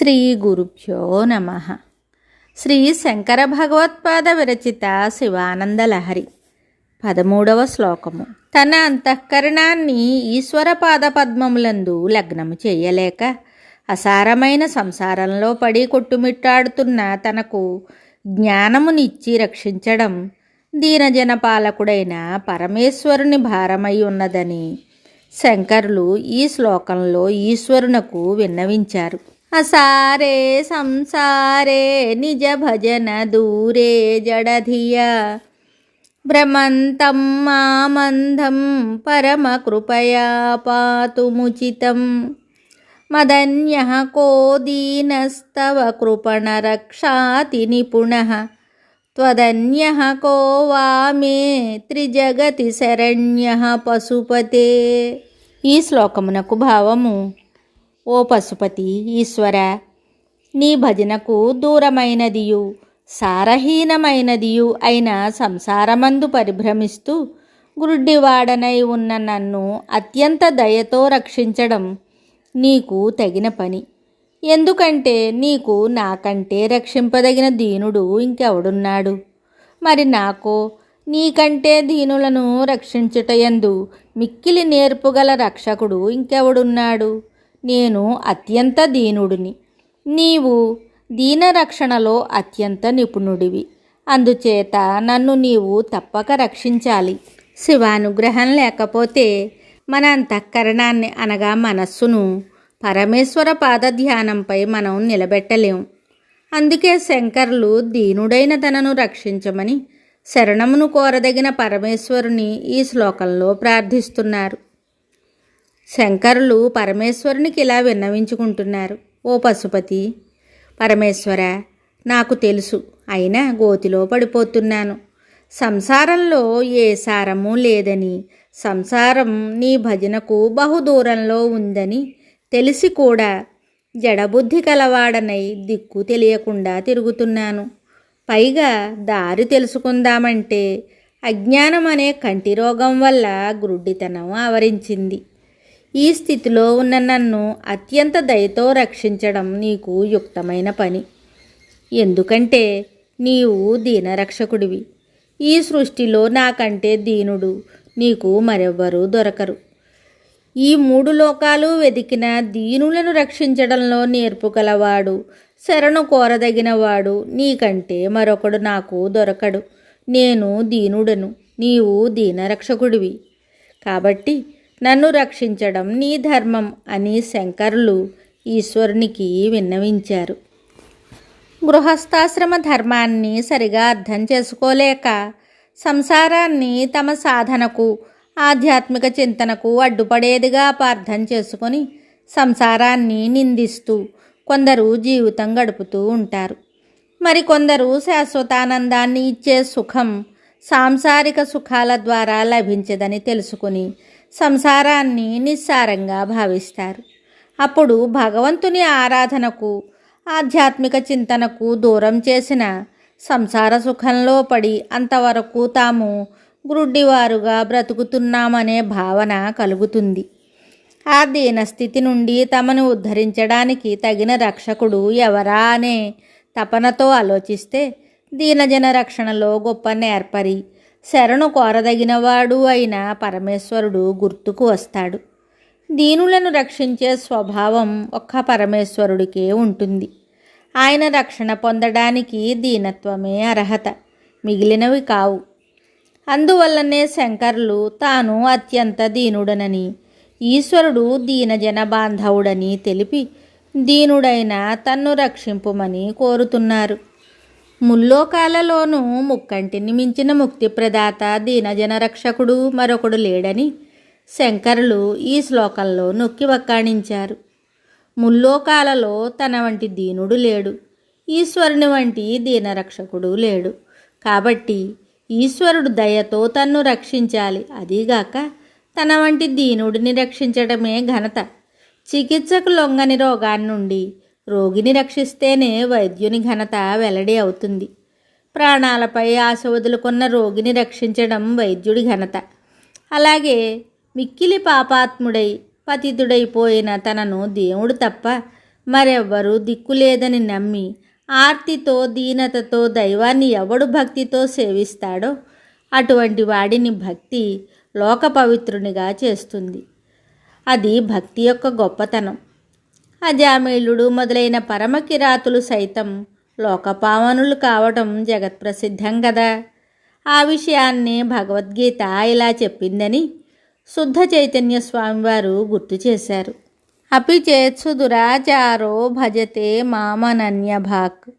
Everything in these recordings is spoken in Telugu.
శ్రీ గురుభ్యో నమ. శ్రీ శంకర భగవత్పాద విరచిత శివానందలహరి 13వ శ్లోకము. తన అంతఃకరణాన్ని ఈశ్వర పాదపద్మములందు లగ్నము చేయలేక అసారమైన సంసారంలో పడి కొట్టుమిట్టాడుతున్న తనకు జ్ఞానమునిచ్చి రక్షించడం దీనజన పాలకుడైన పరమేశ్వరుని భారమై ఉన్నదని శంకరులు ఈ శ్లోకంలో ఈశ్వరునకు విన్నవించారు. అసారే సంసారే నిజ భజన దూరే జడధియ భ్రమంతం మామంధం పరమ కృపయా పాతుముచితం మదన్యః కో దీనస్తవ కృపణ రక్షాతి నిపుణః త్వదన్యః కో వా మే త్రిజగతి శరణ్యః పశుపతే. ఈ శ్లోకమునకు భావము: ఓ పశుపతి ఈశ్వర, నీ భజనకు దూరమైనదియు సారహీనమైనదియు అయిన సంసారమందు పరిభ్రమిస్తూ గుడ్డివాడనై ఉన్న నన్ను అత్యంత దయతో రక్షించడం నీకు తగిన పని. ఎందుకంటే నీకు నాకంటే రక్షింపదగిన దీనుడు ఇంకెవడున్నాడు? మరి నాకో నీకంటే దీనులను రక్షించుటయందు మిక్కిలి నేర్పుగల రక్షకుడు ఇంకెవడున్నాడు? నేను అత్యంత దీనుడిని, నీవు దీనరక్షణలో అత్యంత నిపుణుడివి. అందుచేత నన్ను నీవు తప్పక రక్షించాలి. శివానుగ్రహం లేకపోతే మన అంతఃకరణాన్ని అనగా మనస్సును పరమేశ్వర పాదధ్యానంపై మనం నిలబెట్టలేం. అందుకే శంకరులు దీనుడైన తనను రక్షించమని శరణమును కోరదగిన పరమేశ్వరుని ఈ శ్లోకంలో ప్రార్థిస్తున్నారు. శంకరులు పరమేశ్వరునికి ఇలా విన్నవించుకుంటున్నారు: ఓ పశుపతి పరమేశ్వర, నాకు తెలుసు, అయినా గోతిలో పడిపోతున్నాను. సంసారంలో ఏ సారము లేదని, సంసారం నీ భజనకు బహుదూరంలో ఉందని తెలిసి కూడా జడబుద్ధి కలవాడనై దిక్కు తెలియకుండా తిరుగుతున్నాను. పైగా దారి తెలుసుకుందామంటే అజ్ఞానం అనే కంటి రోగం వల్ల గ్రుడ్డితనం ఆవరించింది. ఈ స్థితిలో ఉన్న నన్ను అత్యంత దయతో రక్షించడం నీకు యుక్తమైన పని. ఎందుకంటే నీవు దీనరక్షకుడివి. ఈ సృష్టిలో నాకంటే దీనుడు నీకు మరెవ్వరూ దొరకరు. ఈ 3 లోకాలు వెదికిన దీనులను రక్షించడంలో నేర్పుగలవాడు, శరణు కోరదగినవాడు నీకంటే మరొకడు నాకు దొరకడు. నేను దీనుడను, నీవు దీనరక్షకుడివి. కాబట్టి నన్ను రక్షించడం నీ ధర్మం అని శంకరులు ఈశ్వరునికి విన్నవించారు. గృహస్థాశ్రమ ధర్మాన్ని సరిగా అర్థం చేసుకోలేక సంసారాన్ని తమ సాధనకు ఆధ్యాత్మిక చింతనకు అడ్డుపడేదిగా అపార్థం చేసుకొని సంసారాన్ని నిందిస్తూ కొందరు జీవితం గడుపుతూ ఉంటారు. మరికొందరు శాశ్వతానందాన్ని ఇచ్చే సుఖం సాంసారిక సుఖాల ద్వారా లభించదని తెలుసుకుని సంసారాన్ని నిస్సారంగా భావిస్తారు. అప్పుడు భగవంతుని ఆరాధనకు ఆధ్యాత్మిక చింతనకు దూరం చేసిన సంసార సుఖంలో పడి అంతవరకు తాము గ్రుడ్డివారుగా బ్రతుకుతున్నామనే భావన కలుగుతుంది. ఆ దీనస్థితి నుండి తమను ఉద్ధరించడానికి తగిన రక్షకుడు ఎవరా అనే తపనతో ఆలోచిస్తే దీనజన రక్షణలో గొప్ప నేర్పరి, శరణు కోరదగినవాడు అయిన పరమేశ్వరుడు గుర్తుకు వస్తాడు. దీనులను రక్షించే స్వభావం ఒక్క పరమేశ్వరుడికే ఉంటుంది. ఆయన రక్షణ పొందడానికి దీనత్వమే అర్హత, మిగిలినవి కావు. అందువల్లనే శంకరులు తాను అత్యంత దీనుడనని, ఈశ్వరుడు దీనజన బాంధవుడని తెలిపి దీనుడైన తన్ను రక్షింపుమని కోరుతున్నారు. ముల్లోకాలలోనూ ముక్కంటిని మించిన ముక్తిప్రదాత దీనజన రక్షకుడు మరొకడు లేడని శంకరులు ఈ శ్లోకంలో నొక్కి వక్కాణించారు. ముల్లోకాలలో తన వంటి దీనుడు లేడు, ఈశ్వరుని వంటి దీనరక్షకుడు లేడు. కాబట్టి ఈశ్వరుడు దయతో తన్ను రక్షించాలి. అదీగాక తన వంటి దీనుడిని రక్షించడమే ఘనత. చికిత్సకు లొంగని రోగాన్నుండి రోగిని రక్షిస్తేనే వైద్యుని ఘనత వెల్లడి అవుతుంది. ప్రాణాలపై ఆశ వదులుకున్న రోగిని రక్షించడం వైద్యుడి ఘనత. అలాగే మిక్కిలి పాపాత్ముడై పతితుడైపోయిన తనను దేవుడు తప్ప మరెవ్వరూ దిక్కులేదని నమ్మి ఆర్తితో దీనతతో దైవాన్ని ఎవడు భక్తితో సేవిస్తాడో అటువంటి వాడిని భక్తి లోక పవిత్రునిగా చేస్తుంది. అది భక్తి యొక్క గొప్పతనం. అజామిళుడు మొదలైన పరమకిరాతులు సైతం లోకపావనులు కావటం జగత్ప్రసిద్ధం కదా. ఆ విషయాన్నే భగవద్గీత ఇలా చెప్పిందని శుద్ధ చైతన్య స్వామివారు గుర్తు చేశారు. అపి చేత్సు దురాచారో భజతే మామనన్యభాక్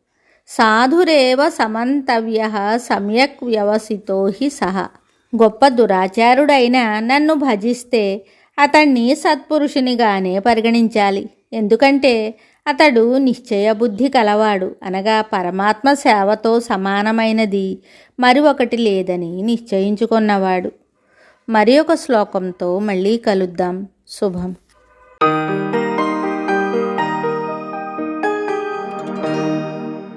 సాధురేవ సమంతవ్య సమ్యక్ వ్యవసితో హి సహ. గొప్ప దురాచారుడైన నన్ను భజిస్తే అతన్ని సత్పురుషునిగానే పరిగణించాలి. ఎందుకంటే అతడు నిశ్చయ బుద్ధి కలవాడు, అనగా పరమాత్మ సేవతో సమానమైనది మరి ఒకటి లేదని నిశ్చయించుకున్నవాడు. మరి ఒక శ్లోకంతో మళ్ళీ కలుద్దాం. శుభం.